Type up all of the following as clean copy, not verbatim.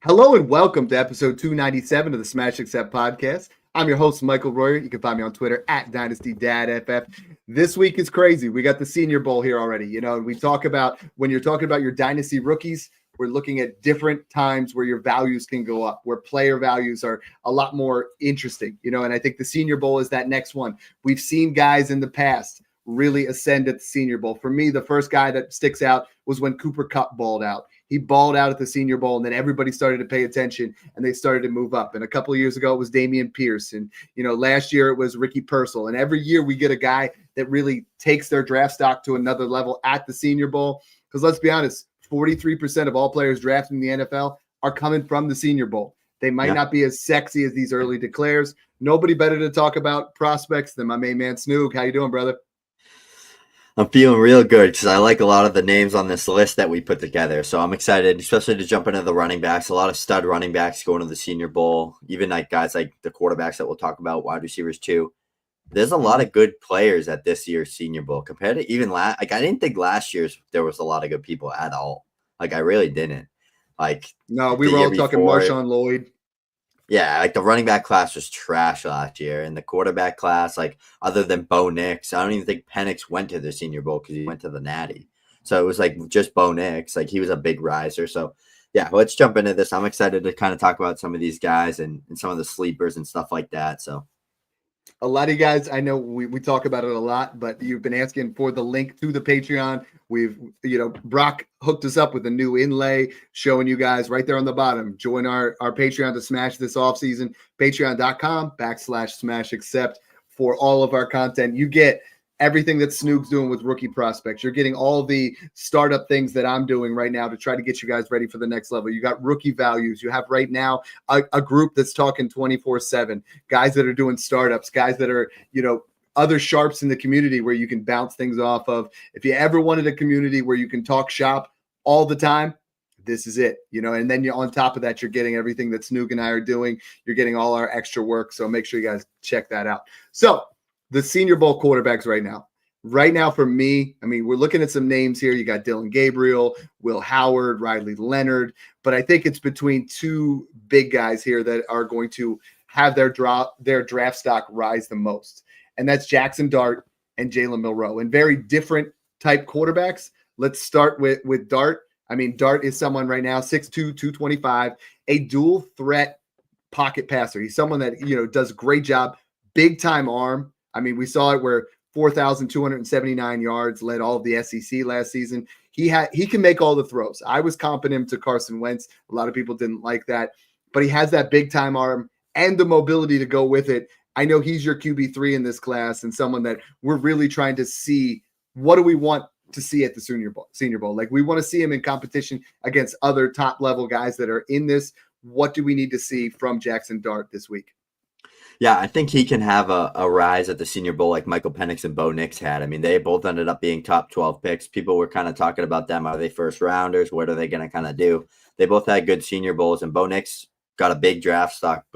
Hello and welcome to episode 297 of the Smash Accept podcast. I'm your host, Michael Royer. You can find me on Twitter at DynastyDadFF. This week is crazy. We got the Senior Bowl here already. You know, we talk about when you're talking about your dynasty rookies, we're looking at different times where your values can go up, where player values are a lot more interesting, you know, and I think the Senior Bowl is that next one. We've seen guys in the past really ascend at the Senior Bowl. For me, the first guy that sticks out was when Cooper Kupp balled out. He balled out at the Senior Bowl, and then everybody started to pay attention, and they started to move up. And a couple of years ago, it was Dameon Pierce. And, you know, last year it was Ricky Purcell. And every year we get a guy that really takes their draft stock to another level at the Senior Bowl. Because let's be honest, 43% of all players drafted in the NFL are coming from the Senior Bowl. They might not be as sexy as these early declares. Nobody better to talk about prospects than my main man, Snoog. How you doing, brother? I'm feeling real good because I like a lot of the names on this list that we put together. So I'm excited, especially to jump into the running backs. A lot of stud running backs going to the Senior Bowl, even like guys like the quarterbacks that we'll talk about, wide receivers too. There's a lot of good players at this year's Senior Bowl compared to even last. Like I didn't think last year's there was a lot of good people at all. Like I really didn't. Like no, we were all talking Marshawn Lloyd. Yeah, like the running back class was trash last year. And the quarterback class, like other than Bo Nix, I don't even think Penix went to the Senior Bowl because he went to the Natty. So it was like just Bo Nix. Like he was a big riser. So yeah, let's jump into this. I'm excited to kind of talk about some of these guys and some of the sleepers and stuff like that. So a lot of you guys, I know we talk about it a lot, but you've been asking for the link to the Patreon. We've, you know, Brock hooked us up with a new inlay showing you guys right there on the bottom. Join our Patreon to smash this offseason. Patreon.com/smash accept for all of our content. You get everything that Snoog's doing with rookie prospects. You're getting all the startup things that I'm doing right now to try to get you guys ready for the next level. You got rookie values. You have right now a group that's talking 24/7, guys that are doing startups, guys that are, you know, other sharps in the community where you can bounce things off of. If you ever wanted a community where you can talk shop all the time, this is it, you know, and then you're on top of that, you're getting everything that Snoog and I are doing. You're getting all our extra work. So make sure you guys check that out. So the Senior Bowl quarterbacks right now. Right now for me, I mean, we're looking at some names here. You got Dillon Gabriel, Will Howard, Riley Leonard, but I think it's between two big guys here that are going to have their draft stock rise the most. And that's Jaxson Dart and Jalen Milroe, and very different type quarterbacks. Let's start with Dart. I mean, Dart is someone right now, 6'2", 225, a dual threat pocket passer. He's someone that, you know, does a great job, big time arm. I mean, we saw it where 4,279 yards, led all of the SEC last season. He can make all the throws. I was comping him to Carson Wentz. A lot of people didn't like that, but he has that big time arm and the mobility to go with it. I know he's your QB3 in this class and someone that we're really trying to see. What do we want to see at the Senior Bowl? Like, we want to see him in competition against other top level guys that are in this. What do we need to see from Jaxson Dart this week? Yeah, I think he can have a rise at the Senior Bowl like Michael Penix and Bo Nix had. I mean, they both ended up being top 12 picks. People were kind of talking about them. Are they first rounders? What are they going to kind of do? They both had good Senior Bowls, and Bo Nix got a big draft stock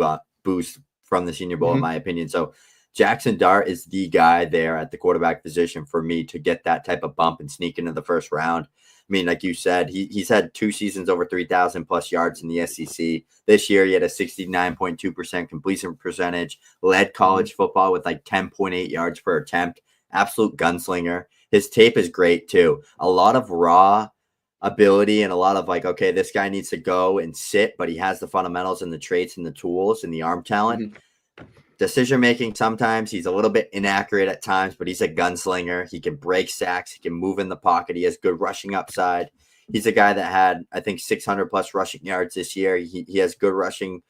boost from the Senior Bowl, in my opinion. So Jaxson Dart is the guy there at the quarterback position for me to get that type of bump and sneak into the first round. I mean, like you said, he's had 2 seasons over 3,000 plus yards in the SEC. This year, he had a 69.2% completion percentage, led college football with like 10.8 yards per attempt. Absolute gunslinger. His tape is great too. A lot of raw ability and a lot of like, okay, this guy needs to go and sit, but he has the fundamentals and the traits and the tools and the arm talent. Decision making, sometimes he's a little bit inaccurate at times, but he's a gunslinger. He can break sacks. He can move in the pocket. He has good rushing upside. He's a guy that had, I think, 600 plus rushing yards this year. He has good rushing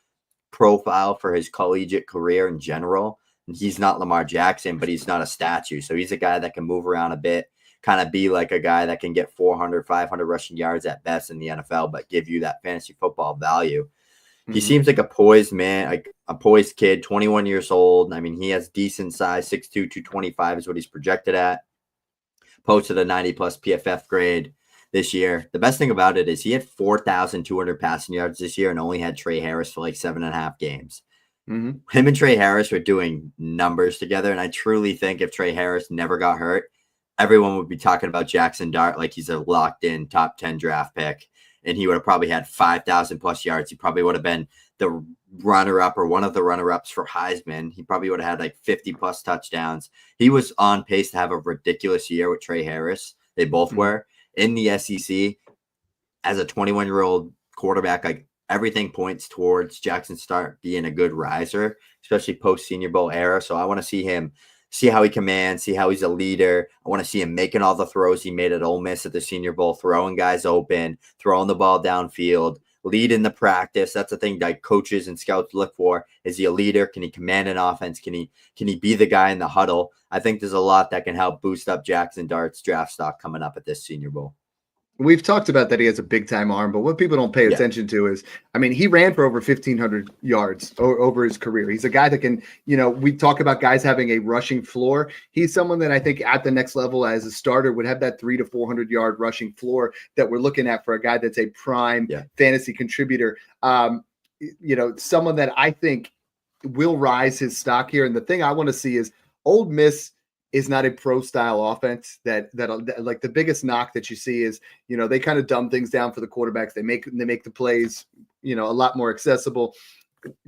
profile for his collegiate career in general. And he's not Lamar Jackson, but he's not a statue. So he's a guy that can move around a bit, kind of be like a guy that can get 400, 500 rushing yards at best in the NFL, but give you that fantasy football value. He seems like a poised man, like a poised kid, 21 years old. I mean, he has decent size, 6'2", 225 is what he's projected at. Posted a 90-plus PFF grade this year. The best thing about it is he had 4,200 passing yards this year and only had Trey Harris for like 7.5 games. Him and Trey Harris were doing numbers together, and I truly think if Trey Harris never got hurt, everyone would be talking about Jaxson Dart like he's a locked-in top 10 draft pick. and he would have probably had 5,000 plus yards. He probably would have been the runner-up or one of the runner-ups for Heisman. He probably would have had like 50 plus touchdowns. He was on pace to have a ridiculous year with Trey Harris. They both were in the SEC as a 21-year-old quarterback. Like, everything points towards Jaxson Dart being a good riser, especially post Senior Bowl era. So I want to see how he commands, see how he's a leader. I want to see him making all the throws he made at Ole Miss at the Senior Bowl, throwing guys open, throwing the ball downfield, leading the practice. That's the thing that coaches and scouts look for. Is he a leader? Can he command an offense? Can he be the guy in the huddle? I think there's a lot that can help boost up Jaxson Dart's draft stock coming up at this Senior Bowl. We've talked about that he has a big time arm, but what people don't pay attention to is, I mean, he ran for over 1,500 yards over his career. He's a guy that can, we talk about guys having a rushing floor. He's someone that I think at the next level as a starter would have that 300 to 400 yard rushing floor that we're looking at for a guy that's a prime fantasy contributor. Someone that I think will rise his stock here. And the thing I want to see is Ole Miss is not a pro style offense that like the biggest knock that you see is, they kind of dumb things down for the quarterbacks. They make the plays, a lot more accessible.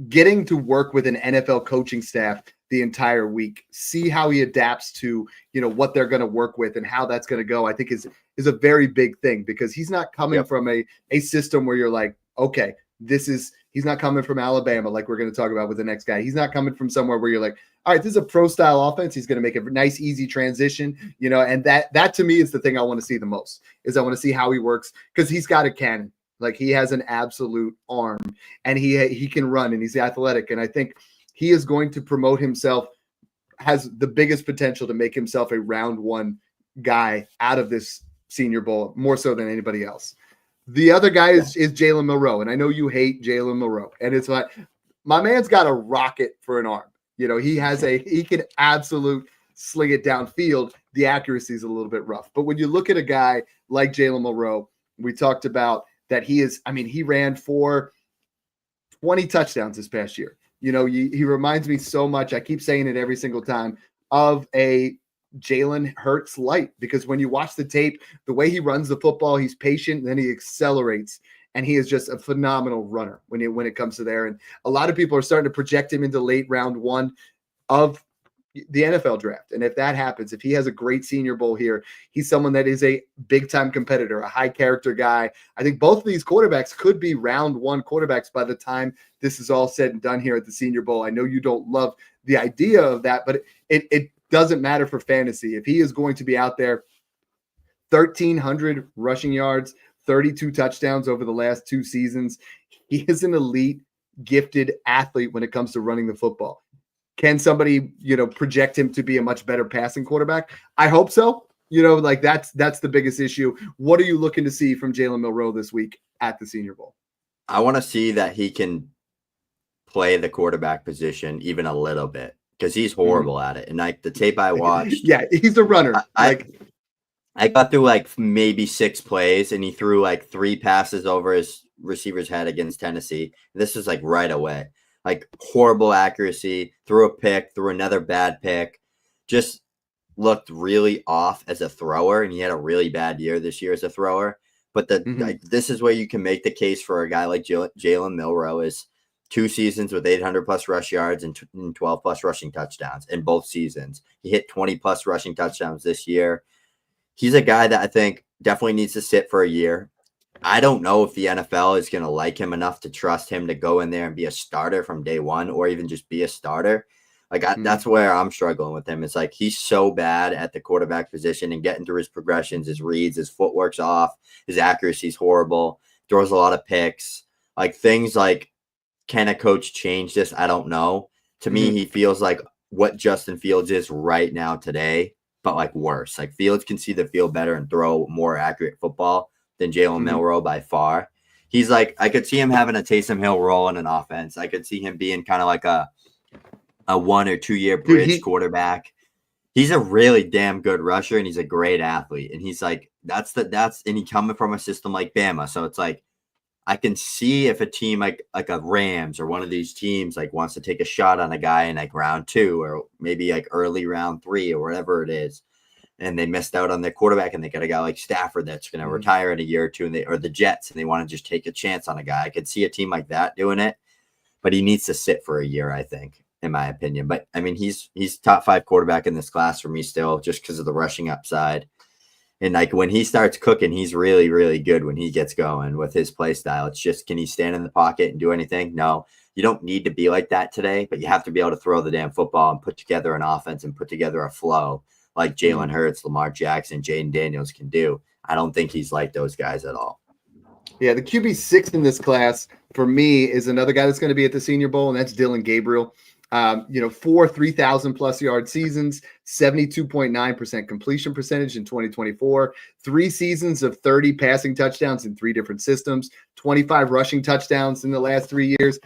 Getting to work with an NFL coaching staff the entire week, see how he adapts to, what they're going to work with and how that's going to go, I think is a very big thing, because he's not coming from a system where you're like, okay, he's not coming from Alabama, like we're going to talk about with the next guy. He's not coming from somewhere where you're like, all right, this is a pro style offense. He's going to make a nice, easy transition, and that to me is the thing I want to see the most, is I want to see how he works, because he's got a cannon. Like, he has an absolute arm, and he can run, and he's athletic. And I think he is going to promote himself, has the biggest potential to make himself a round one guy out of this Senior Bowl, more so than anybody else. The other guy is Jalen Milroe, and I know you hate Jalen Milroe, and it's like, my man's got a rocket for an arm. He can absolute sling it downfield. The accuracy is a little bit rough, but when you look at a guy like Jalen Milroe, we talked about that he ran for 20 touchdowns this past year. He reminds me so much, I keep saying it every single time, of a Jalen Hurts light, because when you watch the tape, the way he runs the football, he's patient, and then he accelerates, and he is just a phenomenal runner when it comes to there. And a lot of people are starting to project him into late round one of the NFL draft. And if that happens, if he has a great Senior Bowl here, he's someone that is a big time competitor, a high character guy. I think both of these quarterbacks could be round one quarterbacks by the time this is all said and done here at the Senior Bowl. I know you don't love the idea of that, but it doesn't matter for fantasy. If he is going to be out there, 1,300 rushing yards, 32 touchdowns over the last 2 seasons, he is an elite, gifted athlete when it comes to running the football. Can somebody, project him to be a much better passing quarterback? I hope so. That's the biggest issue. What are you looking to see from Jalen Milroe this week at the Senior Bowl? I want to see that he can play the quarterback position even a little bit, because he's horrible at it. And like the tape I watched, he's a runner. I got through like maybe 6 plays, and he threw like 3 passes over his receiver's head against Tennessee. This is like right away. Like, horrible accuracy, threw a pick, threw another bad pick, just looked really off as a thrower, and he had a really bad year this year as a thrower. But this is where you can make the case for a guy like Jalen Milroe is 2 seasons with 800 plus rush yards and 12 plus rushing touchdowns in both seasons. He hit 20 plus rushing touchdowns this year. He's a guy that I think definitely needs to sit for a year. I don't know if the NFL is going to like him enough to trust him to go in there and be a starter from day one, or even just be a starter. Like, that's where I'm struggling with him. It's like, he's so bad at the quarterback position and getting through his progressions, his reads, his footwork's off, his accuracy's horrible, throws a lot of picks. Like, things like, can a coach change this? I don't know. To me, he feels like what Justin Fields is right now today, but like worse. Like, Fields can see the field better and throw more accurate football than Jalen Milroe by far. He's like, I could see him having a Taysom Hill role in an offense. I could see him being kind of like a 1 or 2 year bridge quarterback. He's a really damn good rusher, and he's a great athlete. And he's like, and he coming from a system like Bama. So it's like, I can see if a team like a Rams or one of these teams like wants to take a shot on a guy in like round 2 or maybe like early round 3 or whatever it is. and they missed out on their quarterback, and they got a guy like Stafford that's going to retire in a year or two, or the Jets, and they want to just take a chance on a guy. I could see a team like that doing it, but he needs to sit for a year, I think, in my opinion. But I mean, he's top 5 quarterback in this class for me still, just because of the rushing upside. And like when he starts cooking, he's really, really good when he gets going with his play style. It's just, can he stand in the pocket and do anything? No, you don't need to be like that today, but you have to be able to throw the damn football and put together an offense and put together a flow like Jalen Hurts, Lamar Jackson, Jaden Daniels can do. I don't think he's like those guys at all. Yeah, the QB6 in this class for me is another guy that's going to be at the Senior Bowl, and that's Dillon Gabriel. 4 3,000+ yard seasons, 72.9% completion percentage in 2024, 3 seasons of 30 passing touchdowns in 3 different systems, 25 rushing touchdowns in the last 3 years.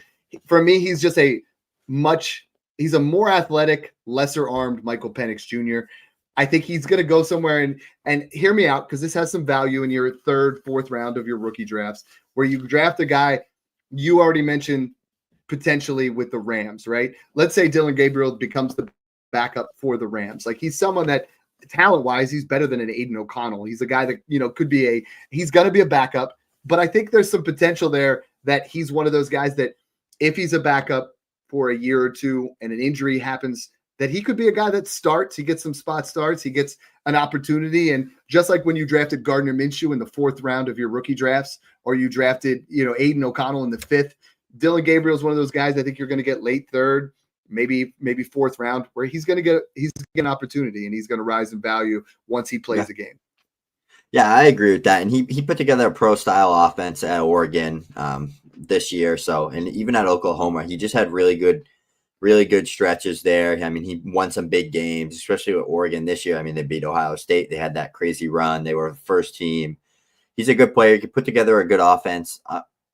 For me, he's just he's a more athletic, lesser armed Michael Penix Jr. I think he's going to go somewhere and hear me out, because this has some value in your 3rd, 4th round of your rookie drafts, where you draft a guy you already mentioned potentially with the Rams, right? Let's say Dillon Gabriel becomes the backup for the Rams. Like, he's someone that talent-wise, he's better than an Aiden O'Connell. He's a guy that, he's going to be a backup, but I think there's some potential there that he's one of those guys that if he's a backup for a year or two and an injury happens, that he could be a guy that starts, he gets some spot starts, he gets an opportunity. And just like when you drafted Gardner Minshew in the 4th round of your rookie drafts, or you drafted, Aiden O'Connell in the 5th, Dillon Gabriel is one of those guys I think you're going to get late 3rd, maybe 4th round, where he's going to get an opportunity and he's going to rise in value once he plays a game. Yeah, I agree with that. And he put together a pro style offense at Oregon this year. So, and even at Oklahoma, he just had really good stretches there. I mean, he won some big games, especially with Oregon this year. I mean, they beat Ohio State. They had that crazy run. They were the first team. He's a good player. He could put together a good offense.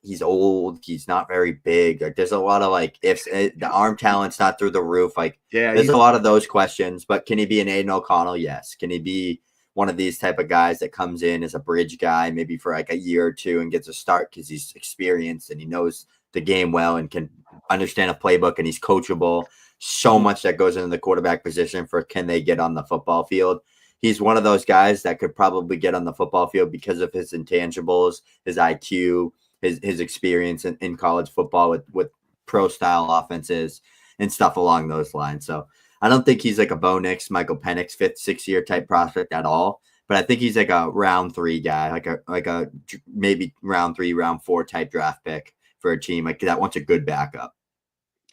He's old. He's not very big. Like, there's a lot of ifs. The arm talent's not through the roof. There's a lot of those questions. But can he be an Aiden O'Connell? Yes. Can he be one of these type of guys that comes in as a bridge guy, maybe for like a year or two and gets a start because he's experienced and he knows the game well and can understand a playbook and he's coachable? So much that goes into the quarterback position for can they get on the football field. He's one of those guys that could probably get on the football field because of his intangibles, his IQ, his experience in college football with pro style offenses and stuff along those lines. So I don't think he's like a Bo Nix, Michael Penix 5th, 6th year type prospect at all. But I think he's like a round 3 guy, like a maybe round 3, round 4 type draft pick for a team like that wants a good backup.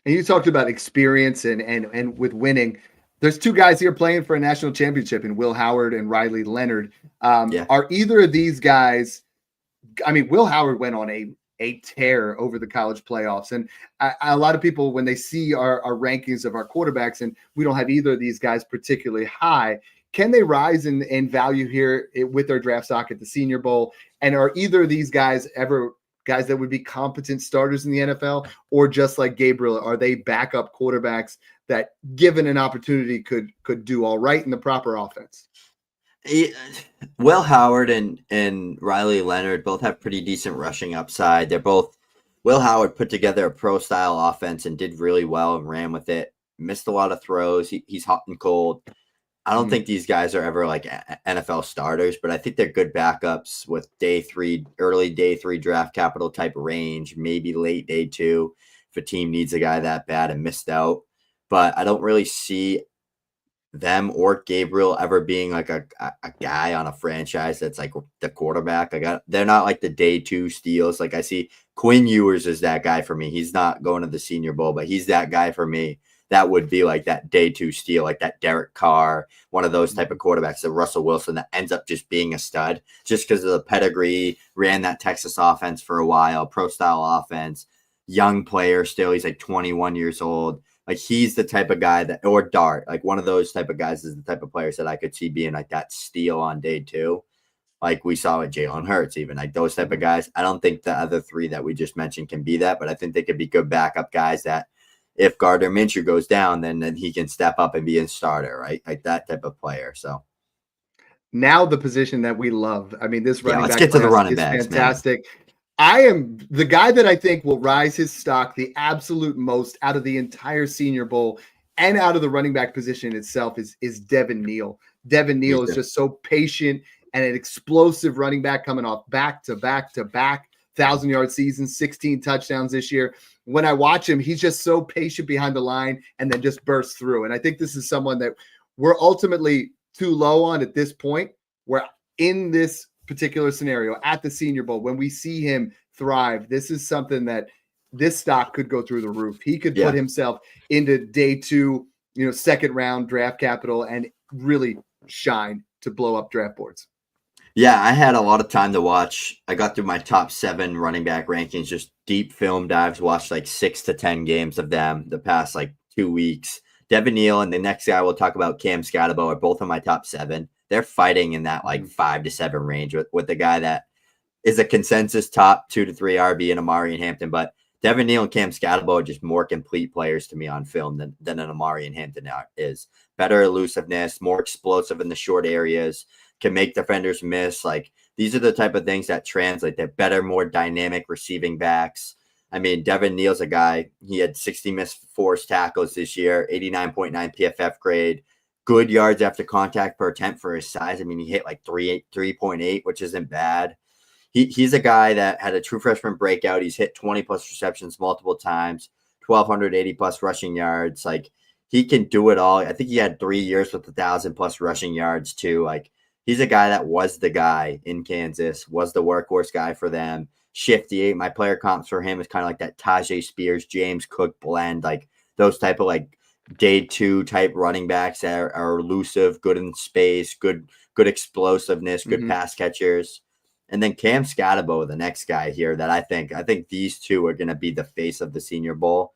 And you talked about experience and with winning. There's 2 guys here playing for a national championship in Will Howard and Riley Leonard. Are either of these guys? I mean, Will Howard went on a tear over the college playoffs. And a lot of people, when they see our rankings of our quarterbacks, and we don't have either of these guys particularly high, can they rise in value here with their draft stock at the Senior Bowl? And are either of these guys ever guys that would be competent starters in the NFL, or just like Gabriel, are they backup quarterbacks that, given an opportunity, could do all right in the proper offense? Will Howard and Riley Leonard both have pretty decent rushing upside. Will Howard put together a pro style offense and did really well and ran with it. Missed a lot of throws. He's hot and cold. I don't think these guys are ever like NFL starters, but I think they're good backups with early day 3 draft capital type range, maybe late day 2 if a team needs a guy that bad and missed out. But I don't really see them or Gabriel ever being like a guy on a franchise that's like the quarterback. They're not like the day 2 steals. Like I see Quinn Ewers is that guy for me. He's not going to the Senior Bowl, but he's that guy for me. That would be like that day 2 steal, like that Derek Carr, one of those type of quarterbacks, the Russell Wilson that ends up just being a stud just because of the pedigree, ran that Texas offense for a while, pro style offense, young player still. He's like 21 years old. Like he's the type of guy that, or Dart, like one of those type of guys is the type of players that I could see being like that steal on day 2. Like we saw with Jalen Hurts, even like those type of guys. I don't think the other 3 that we just mentioned can be that, but I think they could be good backup guys that if Gardner Minshew goes down, then he can step up and be a starter, right? Like that type of player. So now the position that we love. I mean, this running let's back get to the running is backs, fantastic. Man. I am the guy that I think will rise his stock the absolute most out of the entire Senior Bowl and out of the running back position itself is Devin Neal. Devin Neal is just so patient and an explosive running back coming off back-to-back 1,000-yard seasons, 16 touchdowns this year. When I watch him, he's just so patient behind the line and then just bursts through. And I think this is someone that we're ultimately too low on at this point. We're in this particular scenario at the Senior Bowl. When we see him thrive, this is something that this stock could go through the roof. He could put himself into day 2, second round draft capital and really shine to blow up draft boards. Yeah, I had a lot of time to watch. I got through my top 7 running back rankings, just deep film dives, watched like 6 to 10 games of them the past 2 weeks. Devin Neal and the next guy we'll talk about, Cam Skattebo, are both in my top 7. They're fighting in that 5 to 7 range with the guy that is a consensus top 2 to 3 RB in Amari and Hampton. But Devin Neal and Cam Skattebo are just more complete players to me on film than an Amari and Hampton is. Better elusiveness, more explosive in the short areas, can make defenders miss. These are the type of things that translate. They're better, more dynamic receiving backs. I mean, Devin Neal's a guy, he had 60 missed forced tackles this year, 89.9 PFF grade, good yards after contact per attempt for his size. I mean, he hit 3.8, which isn't bad. He's a guy that had a true freshman breakout. He's hit 20-plus receptions multiple times, 1,280-plus rushing yards. He can do it all. I think he had 3 years with 1,000-plus rushing yards, too. He's a guy that was the guy in Kansas, was the workhorse guy for them. Shifty. My player comps for him is kind of like that Tajay Spears, James Cook blend, those type of day 2 type running backs that are elusive, good in space, good explosiveness, good pass catchers. And then Cam Skattebo, the next guy here that I think these two are going to be the face of the Senior Bowl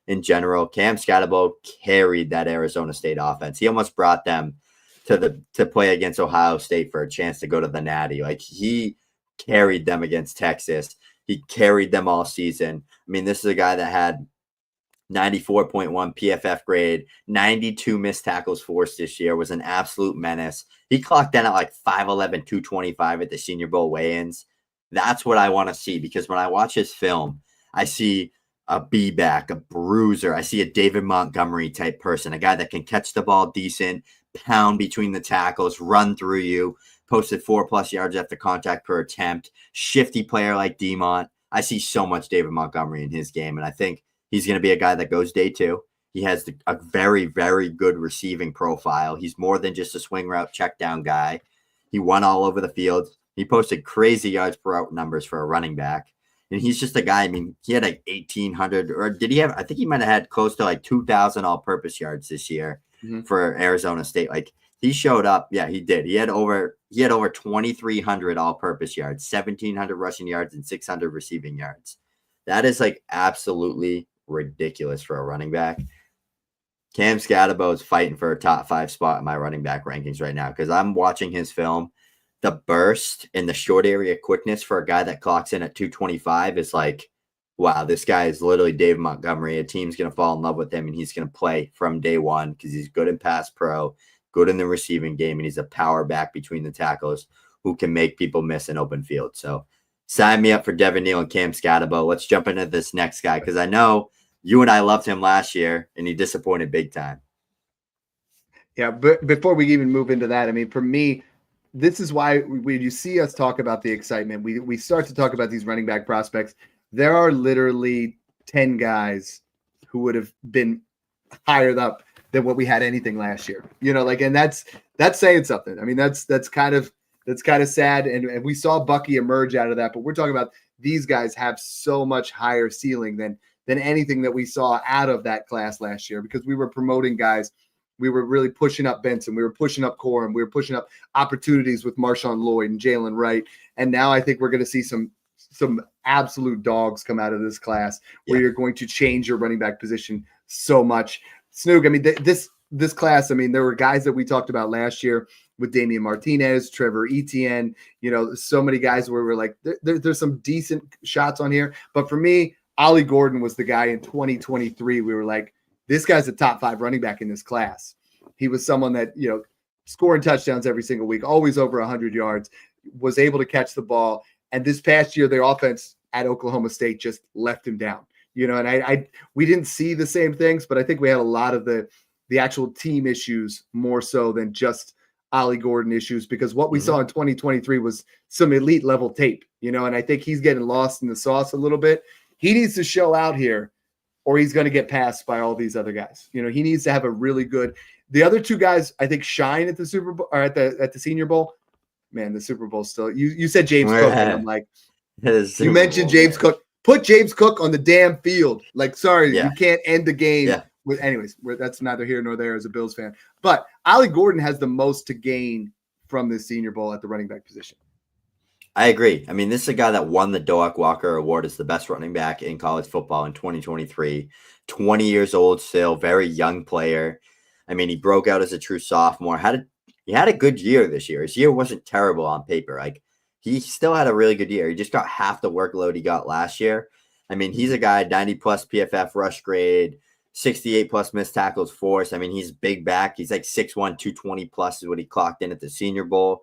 in general. Cam Skattebo carried that Arizona State offense. He almost brought them to play against Ohio State for a chance to go to the Natty. He carried them against Texas. He carried them all season. I mean, this is a guy that had 94.1 PFF grade, 92 missed tackles forced this year, was an absolute menace. He clocked in at 5'11", 225 at the Senior Bowl weigh-ins. That's what I want to see, because when I watch his film, I see a B-back, a bruiser. I see a David Montgomery type person, a guy that can catch the ball decent, pound between the tackles, run through you, posted 4+ yards after contact per attempt, shifty player like Demont. I see so much David Montgomery in his game, and I think he's going to be a guy that goes day 2. He has a very, very good receiving profile. He's more than just a swing route check down guy. He won all over the field. He posted crazy yards per route numbers for a running back. And he's just a guy, I mean, he had 1,800, or did he have, I think he might have had close to 2,000 all-purpose yards this year for Arizona State. He showed up. Yeah, he did. He had over 2,300 all-purpose yards, 1,700 rushing yards, and 600 receiving yards. That is absolutely ridiculous for a running back. Cam Skattebo is fighting for a top 5 spot in my running back rankings right now, because I'm watching his film. The burst and the short area quickness for a guy that clocks in at 225 is wow, this guy is literally David Montgomery. A team's going to fall in love with him, and he's going to play from day 1 because he's good in pass pro, good in the receiving game, and he's a power back between the tackles who can make people miss an open field. So sign me up for Devin Neal and Cam Skattebo. Let's jump into this next guy, because I know you and I loved him last year, and he disappointed big time. Yeah, but before we even move into that, I mean, for me, this is why when you see us talk about the excitement, we start to talk about these running back prospects. There are literally 10 guys who would have been higher up than what we had anything last year. And that's saying something. I mean, that's kind of sad. And we saw Bucky emerge out of that, but we're talking about these guys have so much higher ceiling than anything that we saw out of that class last year, because we were promoting guys. We were really pushing up Benson. We were pushing up Corum. We were pushing up opportunities with Marshawn Lloyd and Jalen Wright. And now I think we're going to see some absolute dogs come out of this class where you're going to change your running back position so much. Snoog, I mean, this class, I mean, there were guys that we talked about last year with Damian Martinez, Trevor Etienne, so many guys where we're like, there's some decent shots on here. But for me, Ollie Gordon was the guy in 2023. We were like, this guy's a top 5 running back in this class. He was someone that, scoring touchdowns every single week, always over 100 yards, was able to catch the ball. And this past year, their offense at Oklahoma State just left him down. And we didn't see the same things, but I think we had a lot of the actual team issues more so than just Ollie Gordon issues, because what we saw in 2023 was some elite level tape, and I think he's getting lost in the sauce a little bit. He needs to show out here or he's going to get passed by all these other guys. He needs to have a really good – the other two guys I think shine at the Super Bowl or at the Senior Bowl. Man, the Super Bowl still – you said James Cook, and I'm like – you mentioned James Cook. Put James Cook on the damn field. Like, sorry, you can't end the game. Yeah. Anyways, that's neither here nor there as a Bills fan. But Ollie Gordon has the most to gain from this Senior Bowl at the running back position. I agree. I mean, this is a guy that won the Doak Walker Award as the best running back in college football in 2023. 20 years old still, very young player. I mean, he broke out as a true sophomore. He had a good year this year. His year wasn't terrible on paper. Like, he still had a really good year. He just got half the workload he got last year. I mean, he's a guy, 90-plus PFF rush grade, 68-plus missed tackles forced. I mean, he's big back. He's like 6'1", 220-plus is what he clocked in at the Senior Bowl.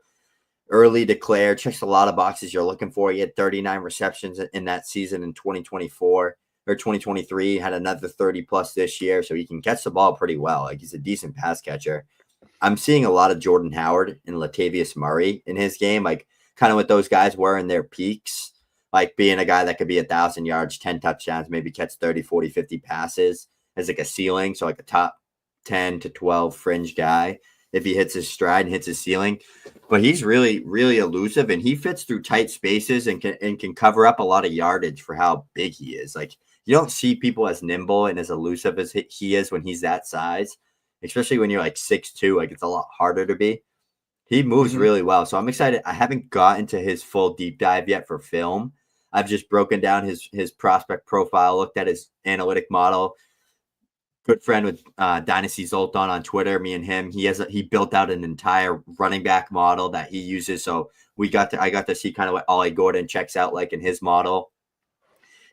Early declared, checks a lot of boxes you're looking for. He had 39 receptions in that season in 2024 or 2023. Had another 30-plus this year, so he can catch the ball pretty well. Like, he's a decent pass catcher. I'm seeing a lot of Jordan Howard and Latavius Murray in his game, like kind of what those guys were in their peaks, like being a guy that could be 1,000 yards, 10 touchdowns, maybe catch 30, 40, 50 passes as like a ceiling. So like a top 10 to 12 fringe guy if he hits his stride and hits his ceiling. But he's really, really elusive, and he fits through tight spaces and can cover up a lot of yardage for how big he is. Like, you don't see people as nimble and as elusive as he is when he's that size, especially when you're like 6'2". Like, it's a lot harder to be. He moves really well. So I'm excited. I haven't gotten to his full deep dive yet for film. I've just broken down his prospect profile, looked at his analytic model. Good friend with Dynasty Zoltan on Twitter, me and him. He built out an entire running back model that he uses. So I got to see kind of what Ollie Gordon checks out like in his model.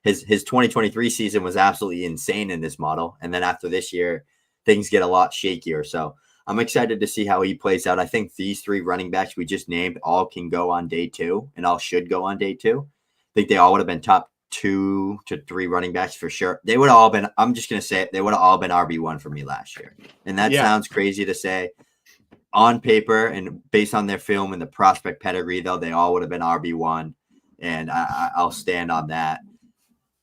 His 2023 season was absolutely insane in this model. And then after this year, things get a lot shakier. So I'm excited to see how he plays out. I think these three running backs we just named all can go on day 2 and all should go on day 2. I think they all would have been top 2 to 3 running backs for sure. They would have all been, I'm just going to say it, they would have all been RB1 for me last year. And that sounds crazy to say. On paper and based on their film and the prospect pedigree, though, they all would have been RB1. And I'll stand on that.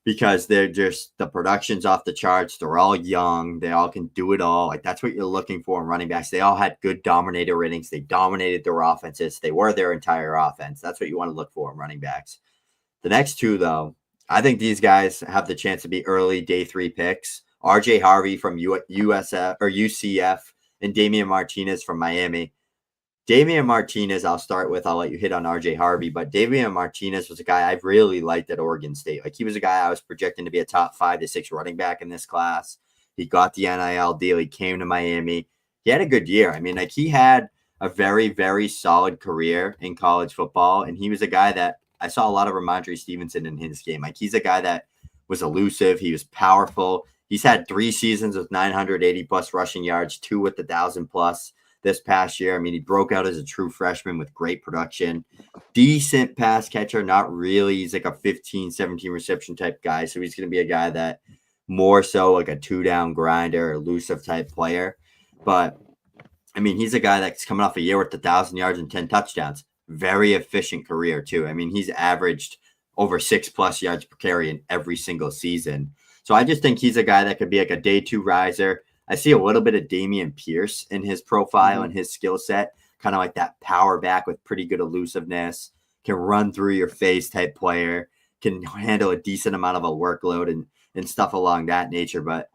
Because they're just, the production's off the charts. They're all young. They all can do it all. Like, that's what you're looking for in running backs. They all had good dominator ratings. They dominated their offenses. They were their entire offense. That's what you want to look for in running backs. The next two, though, I think these guys have the chance to be early day 3 picks. RJ Harvey from USF or UCF and Damian Martinez from Miami. Damian Martinez, I'll start with. I'll let you hit on RJ Harvey, but Damian Martinez was a guy I really liked at Oregon State. Like, he was a guy I was projecting to be a top 5 to 6 running back in this class. He got the NIL deal. He came to Miami. He had a good year. I mean, like, he had a very, very solid career in college football, and he was a guy that I saw a lot of Ramondre Stevenson in his game. Like, he's a guy that was elusive. He was powerful. He's had 3 seasons with 980-plus rushing yards, 2 with 1,000-plus. This past year. I mean, he broke out as a true freshman with great production. Decent pass catcher, not really. He's like a 15, 17 reception type guy. So he's going to be a guy that more so like a 2-down grinder, elusive type player. But, I mean, he's a guy that's coming off a year with 1,000 yards and 10 touchdowns. Very efficient career, too. I mean, he's averaged over 6+ yards per carry in every single season. So I just think he's a guy that could be like a day 2 riser. I see a little bit of Dameon Pierce in his profile and his skill set, kind of like that power back with pretty good elusiveness, can run through your face type player, can handle a decent amount of a workload and stuff along that nature. But,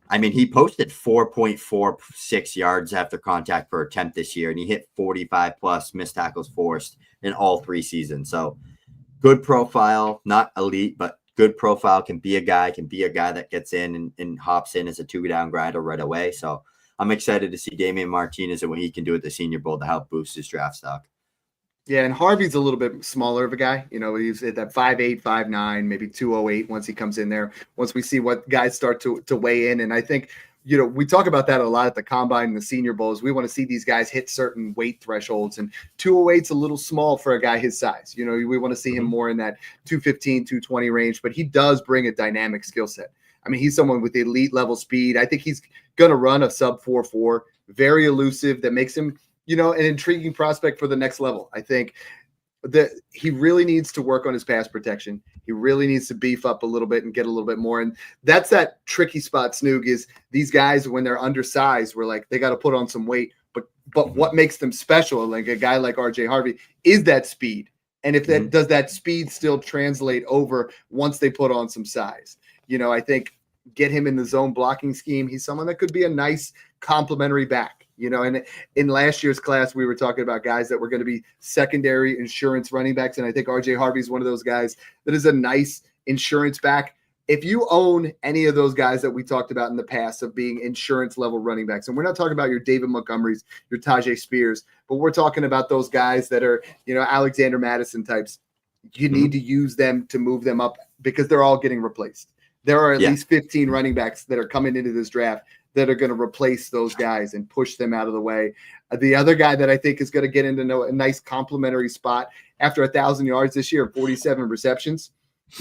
I mean, he posted 4.46 yards after contact per attempt this year, and he hit 45+ missed tackles forced in all 3 seasons. So good profile, not elite, but good profile, can be a guy that gets in and hops in as a 2-down grinder right away. So I'm excited to see Damian Martinez and what he can do at the Senior Bowl to help boost his draft stock. Yeah, and Harvey's a little bit smaller of a guy. You know, he's at that 5'8", 5'9", maybe 208 once he comes in there, once we see what guys start to weigh in. And I think, you know, we talk about that a lot at the Combine and the Senior Bowls. We want to see these guys hit certain weight thresholds, and 208's a little small for a guy his size. You know, we want to see him more in that 215, 220 range, but he does bring a dynamic skill set. I mean, he's someone with elite level speed. I think he's going to run a sub 4.4, very elusive, that makes him an intriguing prospect for the next level. I think that he really needs to work on his pass protection. He really needs to beef up a little bit and get a little bit more. And that's that tricky spot, Snoog, is these guys, when they're undersized, we're like, they got to put on some weight. But what makes them special, like a guy like RJ Harvey, is that speed. And if that does that speed still translate over once they put on some size? I think get him in the zone blocking scheme. He's someone that could be a nice complementary back. And in last year's class, we were talking about guys that were going to be secondary insurance running backs. And I think RJ Harvey is one of those guys that is a nice insurance back. If you own any of those guys that we talked about in the past of being insurance level running backs, and we're not talking about your David Montgomerys, your Tajay Spears, but we're talking about those guys that are, Alexander Madison types, you need to use them to move them up because they're all getting replaced. There are at least 15 running backs that are coming into this draft that are going to replace those guys and push them out of the way. The other guy that I think is going to get into a nice complimentary spot after 1,000 yards this year, 47 receptions.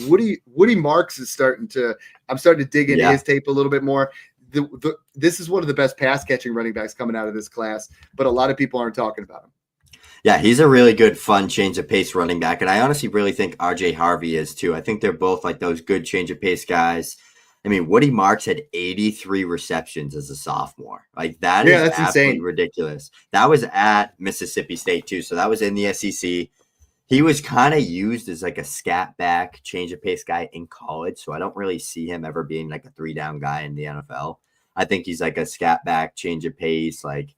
Woody Marks is I'm starting to dig into his tape a little bit more. This is one of the best pass catching running backs coming out of this class, but a lot of people aren't talking about him. Yeah, he's a really good, fun change of pace running back. And I honestly really think RJ Harvey is too. I think they're both like those good change of pace guys. I mean, Woody Marks had 83 receptions as a sophomore. Like that's absolutely insane. Ridiculous. That was at Mississippi State too. So that was in the SEC. He was kind of used as like a scat back, change of pace guy in college. So I don't really see him ever being like a 3-down guy in the NFL. I think he's like a scat back, change of pace, like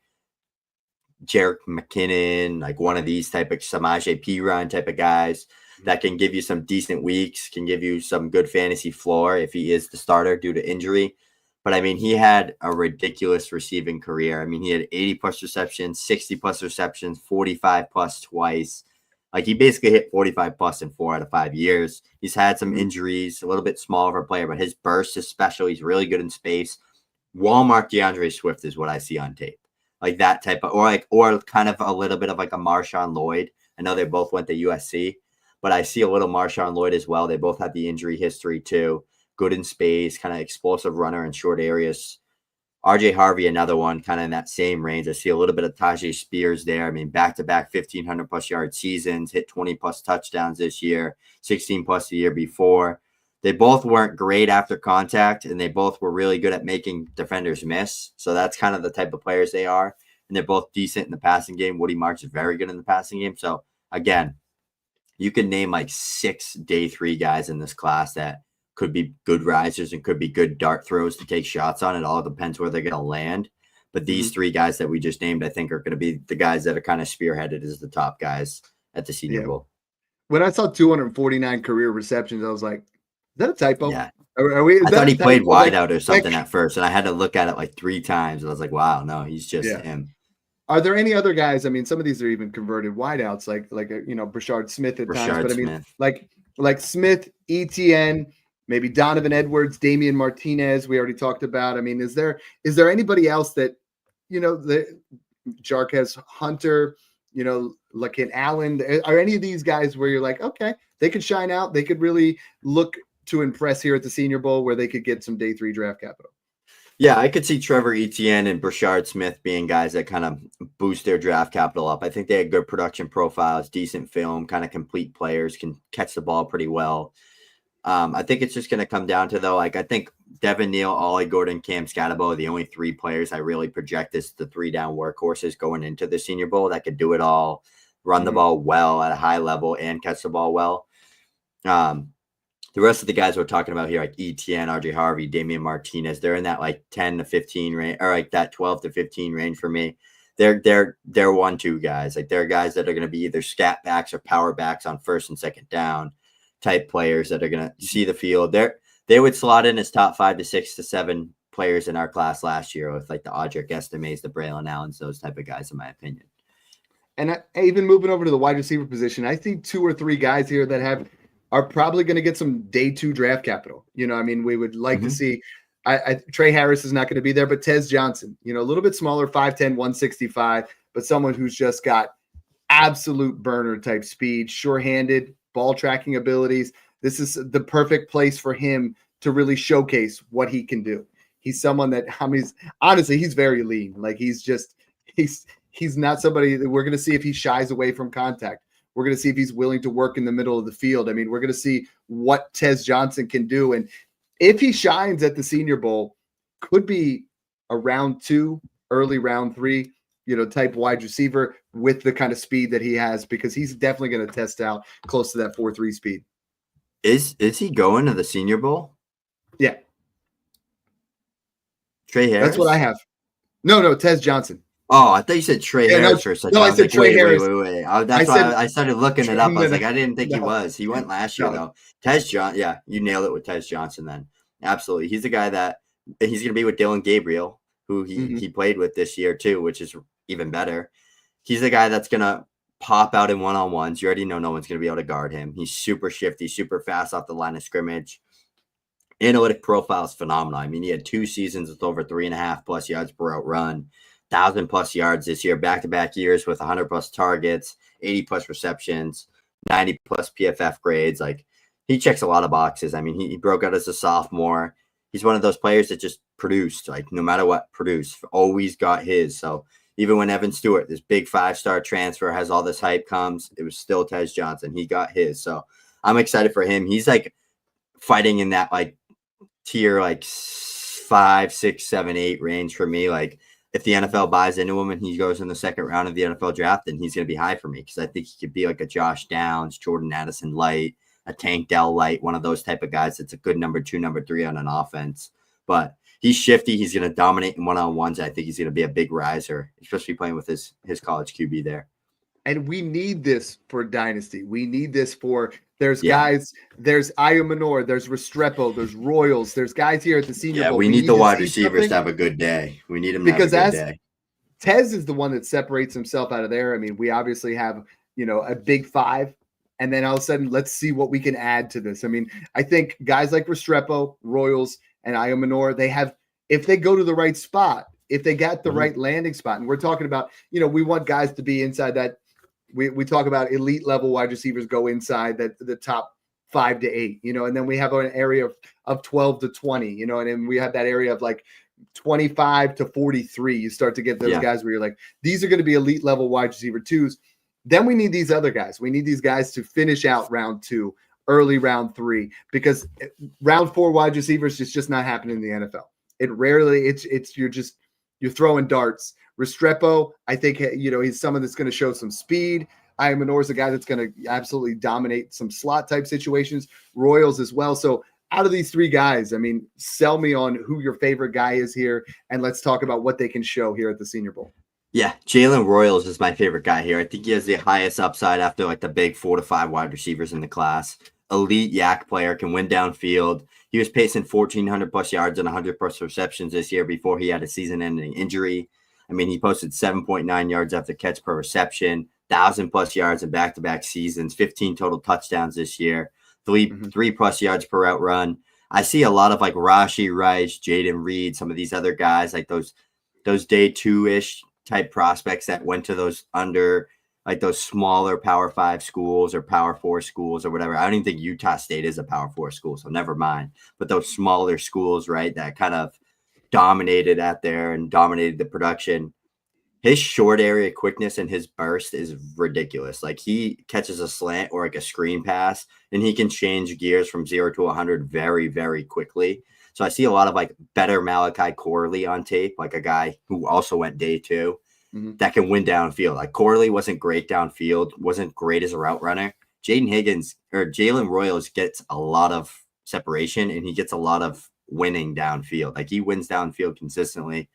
Jerick McKinnon, like one of these type of Samaje Perine type of guys that can give you some decent weeks, can give you some good fantasy floor if he is the starter due to injury. But I mean, he had a ridiculous receiving career. I mean, he had 80 plus receptions, 60 plus receptions, 45 plus twice. Like he basically hit 45 plus in 4 out of 5 years. He's had some injuries, a little bit small of a player, but his burst is special. He's really good in space. Walmart DeAndre Swift is what I see on tape. Like that type of, or kind of a little bit of like a Marshawn Lloyd. I know they both went to USC, but I see a little Marshawn Lloyd as well. They both have the injury history too. Good in space, kind of explosive runner in short areas. RJ Harvey, another one kind of in that same range. I see a little bit of Tajay Spears there. I mean, back-to-back 1,500 plus yard seasons, hit 20 plus touchdowns this year, 16 plus the year before. They both weren't great after contact, and they both were really good at making defenders miss. So that's kind of the type of players they are. And they're both decent in the passing game. Woody Marks is very good in the passing game. So, again, you can name like 6 day 3 guys in this class that could be good risers and could be good dart throws to take shots on. It all depends where they're going to land. But these 3 guys that we just named, I think, are going to be the guys that are kind of spearheaded as the top guys at the Senior Bowl. When I saw 249 career receptions, I was like, is that a typo? Yeah. I thought he played wide out or something at first, and I had to look at it like 3 times. And I was like, wow, no, he's just him. Are there any other guys? I mean, some of these are even converted wideouts, like Brashard Smith at times. But I mean, like Smith, ETN, maybe Donovan Edwards, Damian Martinez. We already talked about. I mean, is there anybody else that the Jarquez Hunter, like in Allen? Are any of these guys where you're like, okay, they could shine out, they could really look to impress here at the Senior Bowl, where they could get some day 3 draft capital? Yeah, I could see Trevor Etienne and Brashard Smith being guys that kind of boost their draft capital up. I think they had good production profiles, decent film, kind of complete players, can catch the ball pretty well. I think it's just going to come down to, though, like I think Devin Neal, Ollie Gordon, Cam Skattebo are the only 3 players I really project as the 3-down workhorses going into the Senior Bowl that could do it all, run the ball well at a high level and catch the ball well. The rest of the guys we're talking about here, like ETN, RJ Harvey, Damian Martinez, they're in that like 10 to 15 range, or like that 12 to 15 range for me. They're 1-2 guys. Like they're guys that are going to be either scat backs or power backs on first and second down type players that are going to see the field. They would slot in as top 5 to 6 to 7 players in our class last year with like the Audric Estimes, the Braylon Allens, those type of guys, in my opinion. And even moving over to the wide receiver position, I see 2 or 3 guys here that are probably going to get some day 2 draft capital. I mean, we would like to see. Trey Harris is not going to be there, but Tez Johnson, a little bit smaller, 5'10", 165, but someone who's just got absolute burner type speed, sure-handed, ball tracking abilities. This is the perfect place for him to really showcase what he can do. He's someone that, honestly, he's very lean. Like he's he's not somebody that we're going to see if he shies away from contact. We're going to see if he's willing to work in the middle of the field. I mean, we're going to see what Tez Johnson can do. And if he shines at the Senior Bowl, could be a round 2, early round 3, type wide receiver with the kind of speed that he has, because he's definitely going to test out close to that 4.3 speed. Is he going to the Senior Bowl? Yeah. Trey Harris? That's what I have. No, Tez Johnson. Oh, I thought you said Trey Harris for a second. No, I said like, Trey Harris. Wait. That's why I started looking it up. I was like, I didn't think he was. He went last year, though. Tez Johnson, yeah, you nailed it with Tez Johnson then. Absolutely. He's the guy that he's going to be with Dillon Gabriel, who he played with this year, too, which is even better. He's the guy that's going to pop out in one-on-ones. You already know no one's going to be able to guard him. He's super shifty, super fast off the line of scrimmage. Analytic profile is phenomenal. I mean, he had 2 seasons with over 3.5+ yards per route run. 1,000+ yards this year, back-to-back years with 100+ targets, 80+ receptions, 90+ PFF grades. Like, he checks a lot of boxes. I mean, he broke out as a sophomore. He's one of those players that just produced, like, no matter what, produced. Always got his. So even when Evan Stewart, this big 5-star transfer, has all this hype comes, it was still Tez Johnson. He got his. So I'm excited for him. He's, like, fighting in that, like, tier, like, 5, 6, 7, 8 range for me. Like, if the NFL buys into him and he goes in the second round of the NFL draft, then he's going to be high for me, because I think he could be like a Josh Downs, Jordan Addison light, a Tank Dell light, one of those type of guys that's a good number 2, number 3 on an offense. But he's shifty. He's going to dominate in one-on-ones. I think he's going to be a big riser, especially playing with his college QB there. And we need this for Dynasty. We need this for guys, there's Ayomanor, there's Restrepo, there's Royals, there's guys here at the Senior Bowl. We need the wide receivers to have a good day. We need them to have a good day. Tez is the one that separates himself out of there. I mean, we obviously have, a big 5, and then all of a sudden, let's see what we can add to this. I mean, I think guys like Restrepo, Royals, and Ayomanor, if they go to the right spot, if they got the right landing spot, and we're talking about, we want guys to be inside that. We talk about elite level wide receivers go inside the top 5 to 8, and then we have an area of 12 to 20, and then we have that area of like 25 to 43. You start to get those guys where you're like, these are going to be elite level wide receiver 2s. Then we need these other guys. We need these guys to finish out round 2, early round 3, because round 4 wide receivers is just not happening in the NFL. It rarely, you're throwing darts. Restrepo, I think, he's someone that's going to show some speed. Ayomanor is a guy that's going to absolutely dominate some slot type situations. Royals as well. So out of these 3 guys, I mean, sell me on who your favorite guy is here, and let's talk about what they can show here at the Senior Bowl. Yeah, Jalen Royals is my favorite guy here. I think he has the highest upside after like the big 4 to 5 wide receivers in the class. Elite yak player, can win downfield. He was pacing 1,400+ yards and 100+ receptions this year before he had a season-ending injury. I mean, he posted 7.9 yards after catch per reception, 1,000+ yards in back-to-back seasons, 15 total touchdowns this year, 3+ yards per route run. I see a lot of like Rashee Rice, Jaden Reed, some of these other guys, like those day 2-ish type prospects that went to those like those smaller Power 5 schools or Power 4 schools or whatever. I don't even think Utah State is a Power 4 school, so never mind. But those smaller schools, right, that kind of dominated out there and dominated the production. His short area quickness and his burst is ridiculous. Like, he catches a slant or like a screen pass and he can change gears from 0 to 100 very, very quickly. So I see a lot of like better Malachi Corley on tape, like a guy who also went day 2 that can win downfield. Like, Corley wasn't great downfield, wasn't great as a route runner. Jalen Royals gets a lot of separation and he gets a lot of winning downfield. Like, he wins downfield consistently.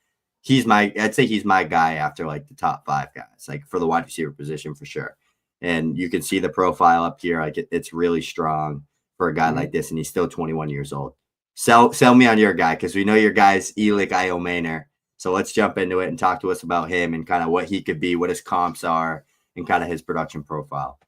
I'd say he's my guy after like the top 5 guys, like for the wide receiver position for sure. And you can see the profile up here. Like, it's really strong for a guy like this. And he's still 21 years old. Sell me on your guy, because we know your guy's Elik Ayomanor. So let's jump into it and talk to us about him and kind of what he could be, what his comps are, and kind of his production profile.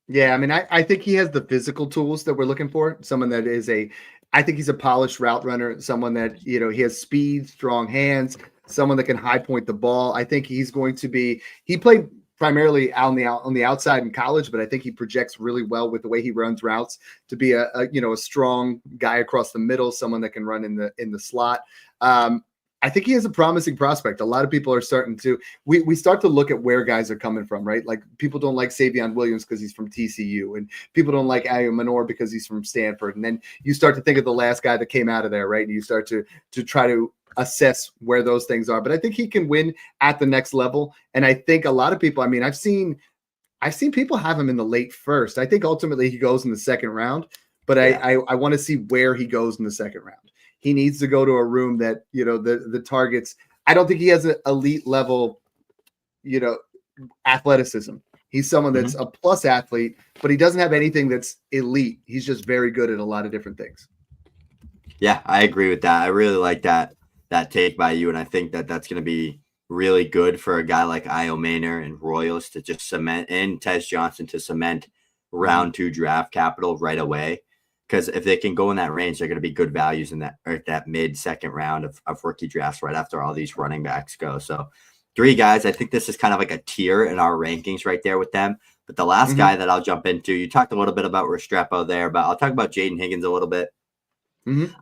Yeah, I mean, I think he has the physical tools that we're looking for. Someone that is I think he's a polished route runner, someone that, he has speed, strong hands, someone that can high point the ball. I think he's going to be, he played primarily on the outside in college, but I think he projects really well with the way he runs routes to be a strong guy across the middle, someone that can run in the slot. I think he has a promising prospect. A lot of people are starting to we start to look at where guys are coming from, right? Like people don't like Savion Williams because he's from TCU, and people don't like Ayomanor because he's from Stanford. And then you start to think of the last guy that came out of there, right? And you start to try to assess where those things are. But I think he can win at the next level. And I think a lot of people, I mean, I've seen people have him in the late first. I think ultimately he goes in the second round, but I want to see where he goes in the second round. He needs to go to a room that, the targets. I don't think he has an elite level, athleticism. He's someone that's a plus athlete, but he doesn't have anything that's elite. He's just very good at a lot of different things. Yeah, I agree with that. I really like that take by you, and I think that that's going to be really good for a guy like Ayomanor and Royals to just cement, and Tez Johnson to cement round 2 draft capital right away. Because if they can go in that range, they're going to be good values in that mid-second round of rookie drafts right after all these running backs go. So 3 guys, I think this is kind of like a tier in our rankings right there with them. But the last guy that I'll jump into, you talked a little bit about Restrepo there, but I'll talk about Jaden Higgins a little bit.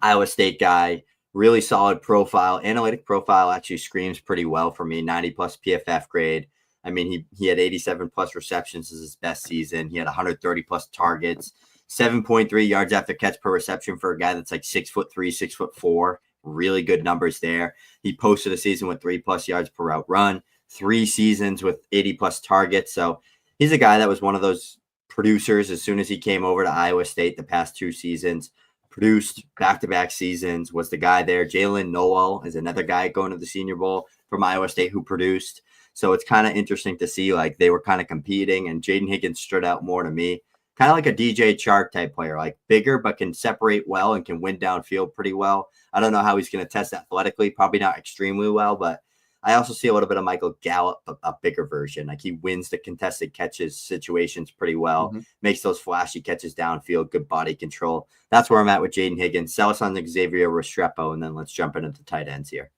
Iowa State guy, really solid profile. Analytic profile actually screams pretty well for me, 90-plus PFF grade. I mean, he had 87-plus receptions as his best season. He had 130-plus targets. 7.3 yards after catch per reception for a guy that's like 6'3", 6'4". Really good numbers there. He posted a season with 3+ yards per route run, 3 seasons with 80+ targets. So he's a guy that was one of those producers as soon as he came over to Iowa State the past 2 seasons. Produced back-to-back seasons, was the guy there. Jalen Milroe is another guy going to the Senior Bowl from Iowa State who produced. So it's kind of interesting to see like they were kind of competing, and Jaden Higgins stood out more to me. Kind of like a DJ Chark type player, like bigger, but can separate well and can win downfield pretty well. I don't know how he's going to test athletically, probably not extremely well, but I also see a little bit of Michael Gallup, a bigger version. Like he wins the contested catches situations pretty well, makes those flashy catches downfield, good body control. That's where I'm at with Jaden Higgins. Sell us on Xavier Restrepo, and then let's jump into the tight ends here.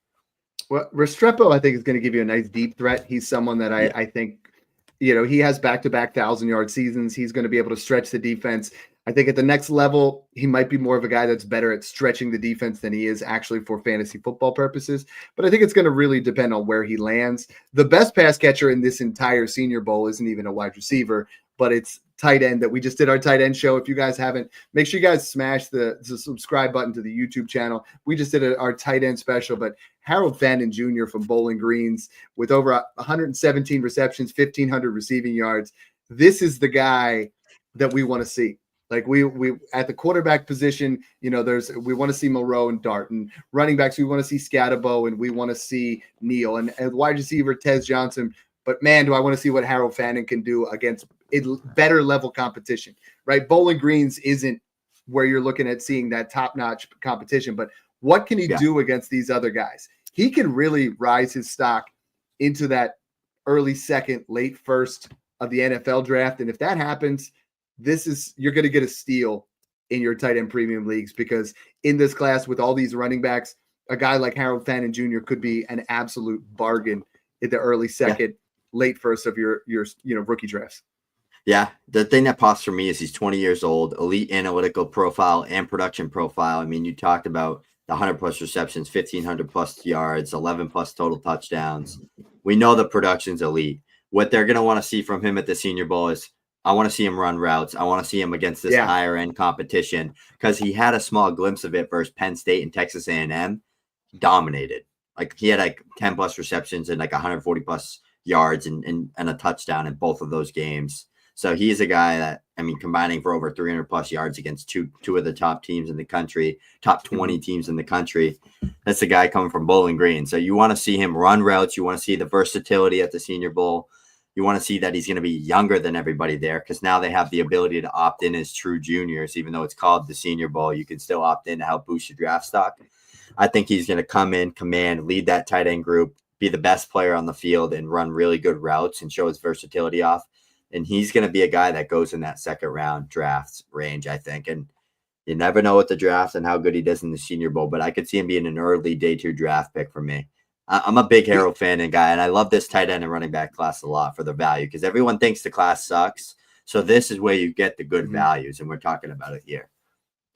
Well, Restrepo, I think, is going to give you a nice deep threat. He's someone that I think, he has back-to-back 1,000-yard seasons. He's going to be able to stretch the defense. I think at the next level, he might be more of a guy that's better at stretching the defense than he is actually for fantasy football purposes. But I think it's going to really depend on where he lands. The best pass catcher in this entire Senior Bowl isn't even a wide receiver, but it's tight end that we just did our tight end show. If you guys haven't, make sure you guys smash the subscribe button to the YouTube channel. We just did our tight end special, but Harold Fannin Jr. from Bowling Greens with over 117 receptions, 1,500 receiving yards. This is the guy that we want to see. Like we at the quarterback position, we want to see Milroe and Dart, and running backs, we want to see Skattebo, and we want to see Neal, and wide receiver Tez Johnson. But man, do I want to see what Harold Fannin can do against better level competition, right? Bowling Greens isn't where you're looking at seeing that top-notch competition, but what can he do against these other guys? He can really rise his stock into that early second, late first of the NFL draft. And if that happens, you're going to get a steal in your tight end premium leagues, because in this class with all these running backs, a guy like Harold Fannin Jr. could be an absolute bargain in the early second, late first of your rookie drafts. Yeah, the thing that pops for me is he's 20 years old, elite analytical profile and production profile. I mean, you talked about the 100+ receptions, 1,500+ yards, 11+ total touchdowns. We know the production's elite. What they're going to want to see from him at the Senior Bowl is, I want to see him run routes. I want to see him against this higher end competition, because he had a small glimpse of it versus Penn State and Texas A&M. Dominated. Like he had like 10+ receptions and like 140+ yards and a touchdown in both of those games. So he's a guy that, I mean, combining for over 300+ yards against two of the top teams in the country, top 20 teams in the country. That's the guy coming from Bowling Green. So you want to see him run routes. You want to see the versatility at the Senior Bowl. You want to see that he's going to be younger than everybody there, because now they have the ability to opt in as true juniors. Even though it's called the Senior Bowl, you can still opt in to help boost your draft stock. I think he's going to come in, command, lead that tight end group, be the best player on the field, and run really good routes and show his versatility off. And he's going to be a guy that goes in that second round drafts range, I think. And you never know with the draft and how good he does in the Senior Bowl, but I could see him being an early day 2 draft pick for me. I'm a big Harold Fannin guy, and I love this tight end and running back class a lot for the value, because everyone thinks the class sucks. So this is where you get the good values, and we're talking about it here.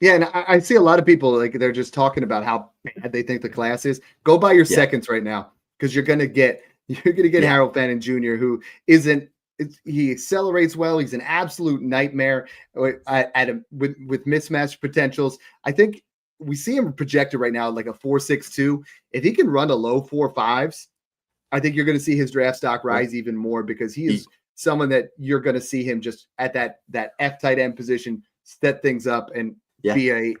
Yeah, and I see a lot of people like they're just talking about how bad they think the class is. Go buy your seconds right now because you're gonna get Harold Fannin Jr., who he accelerates well. He's an absolute nightmare with mismatched potentials. I think we see him projected right now like a 4.62. If he can run a low 4.5s, I think you're going to see his draft stock rise even more because he is someone that you're going to see him just at that F tight end position, set things up and be a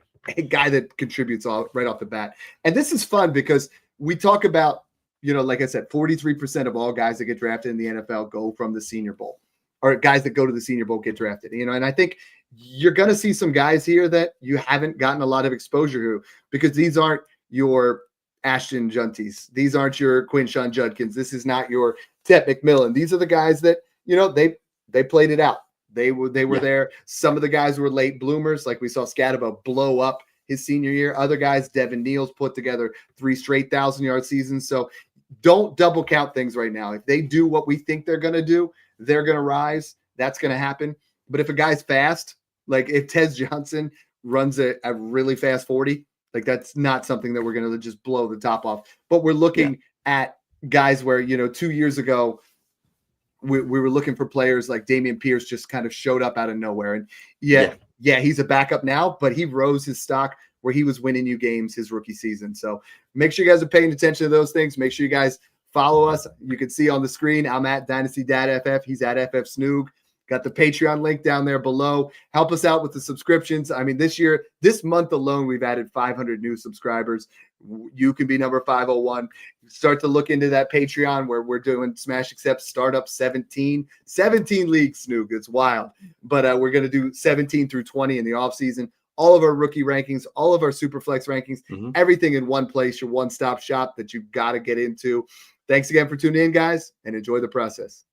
guy that contributes right off the bat. And this is fun because we talk about, like I said, 43% of all guys that get drafted in the NFL go from the Senior Bowl, or guys that go to the Senior Bowl get drafted, and I think you're going to see some guys here that you haven't gotten a lot of exposure to because these aren't your Ashton Junties. These aren't your Quinshon Judkins. This is not your Tet McMillan. These are the guys that, they played it out. They were there. Some of the guys were late bloomers, like we saw Skattebo blow up his senior year. Other guys, Devin Neal's put together 3 straight 1,000-yard seasons. So don't double count things right now. If they do what we think they're going to do, they're going to rise. That's going to happen. But if a guy's fast, like if Tez Johnson runs a really fast 40, like that's not something that we're going to just blow the top off. But we're looking at guys where, 2 years ago, we were looking for players like Dameon Pierce just kind of showed up out of nowhere. And he's a backup now, but he rose his stock where he was winning you games his rookie season. So make sure you guys are paying attention to those things. Make sure you guys follow us. You can see on the screen, I'm at DynastyDad FF. He's at FF Snoog. Got the Patreon link down there below. Help us out with the subscriptions. I mean, this month alone, we've added 500 new subscribers. You can be number 501. Start to look into that Patreon where we're doing Smash Accept Startup 17 leagues, Snoog. It's wild. But we're going to do 17 through 20 in the offseason. All of our rookie rankings, all of our Superflex rankings, everything in one place, your one-stop shop that you've got to get into. Thanks again for tuning in, guys, and enjoy the process.